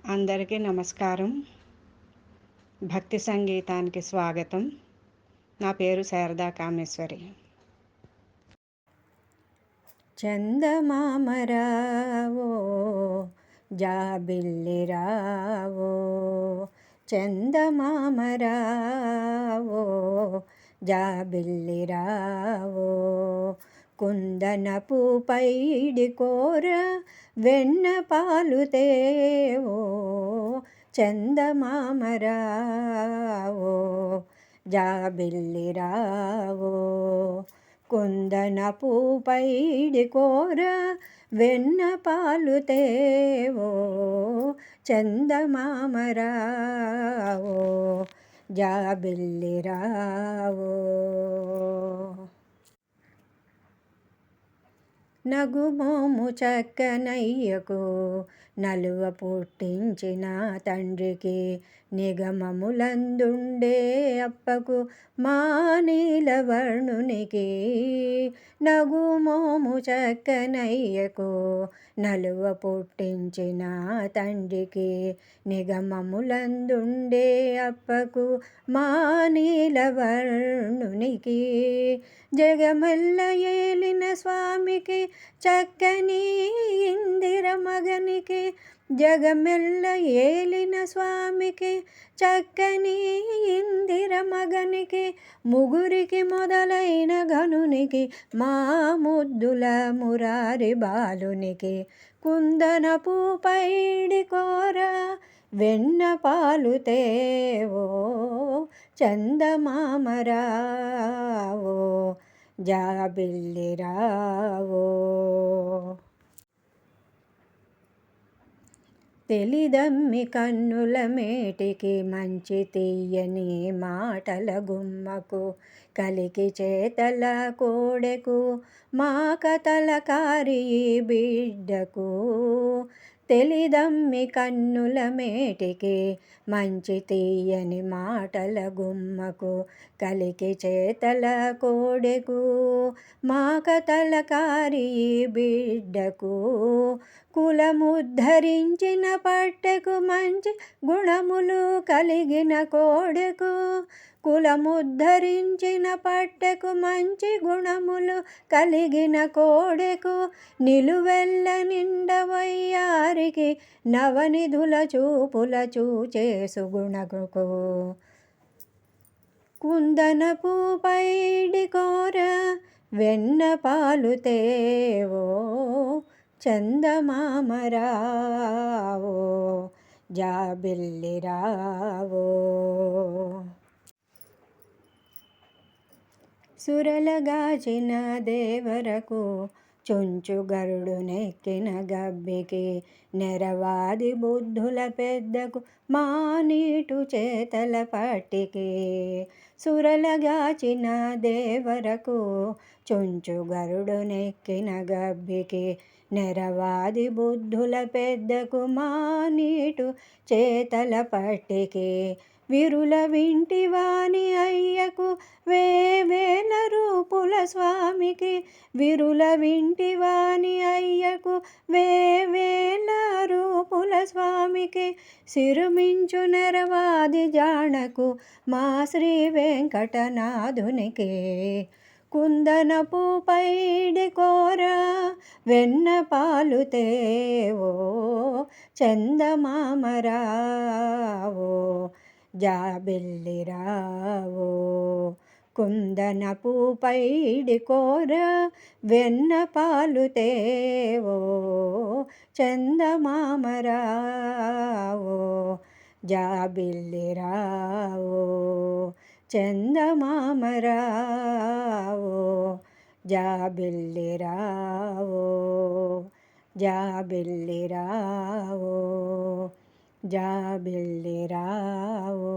అందరికీ నమస్కారం. భక్తి సంగీతానికి స్వాగతం. నా పేరు శారదా కామేశ్వరి. చందమామరావో జాబిల్లిరావో, చందమామరావో జాబిల్లిరావో, కుందనపు పైడి కోర వెన్న పాలు తేవో, చందమామరావో జాబిల్లిరావో, కుందనపు పైడి కోర వెన్న పాలు తేవో, చందమామరావో జాబిల్లిరావో. నగుమోము చక్కనయ్యకు నలువ పుట్టించిన తండ్రికి, నిగమములందుండే అప్పకు మా నీలవర్ణునికి. నగుమోము చక్కనయ్యకు నలువ పుట్టించిన తండ్రికి, నిగమములందుండే అప్పకు మా నీలవర్ణునికి. జగమెల్ల ఏలిన స్వామికి చక్కని ఇందిర మగనికి, జగమెల్ల ఏలిన స్వామికి చక్కని ఇందిర మగనికి, ముగురికి మొదలైన ఘనునికి మా ముద్దుల మురారి బాలునికి. కుందనపు పైడి కోర వెన్న పాలు తేవో, చందమామరావో జాబిల్లిరావో. తెలిదమ్మి కన్నుల మేటికి మంచి తీయని మాటల గుమ్మకు, కలికి చేతల కోడెకు మా కథల కారి బిడ్డకు. తెలిదమ్మి కన్నుల మేటికి మంచి తీయని మాటల గుమ్మకు, కలికి చేతల కోడెకు మా కథల కారి బిడ్డకు. కులముద్ధరించిన పట్టెకు మంచి గుణములు కలిగిన కోడెకు, కులముద్ధరించిన పట్టెకు మంచి గుణములు కలిగిన కోడెకు. నిలువెల్ల నిండవయ్యారికి నవనిధుల చూపుల చూచేసు గుణకు. కుందనపు పైడి కోర వెన్న పాలు తేవో, చందమామరావో జాబిల్లిరావో. సురలగాచిన దేవరకు చుంచు గరుడు నెక్కిన గబ్బికి, నెరవాది బుద్ధుల పెద్దకు మా నీటు చేతల పట్టికి. సురలగాచిన దేవరకు చుంచు గరుడు నెక్కిన గబ్బికి, నెరవాది బుద్ధుల పెద్దకు మా నీటు చేతల పట్టికి. విరుల వింటివాని అయ్యకు వేవేల రూపుల స్వామికి, విరుల వింటివాని అయ్యకు వేవేల రూపుల స్వామికి. సిరుమించు నెరవాది జాణకు మా శ్రీ వెంకటనాథునికి. కుందనపు పైడి కోర వెన్న పాలు తేవో, చందమామరావో జాబిల్లిరావో. కుందనపు పైడి కోర వెన్న పాలు తేవో, చందమామరావో జాబిల్లిరావో, చందమామరావో జాబిల్లిరావో, జాబిల్లిరావో, జాబిల్లిరావో.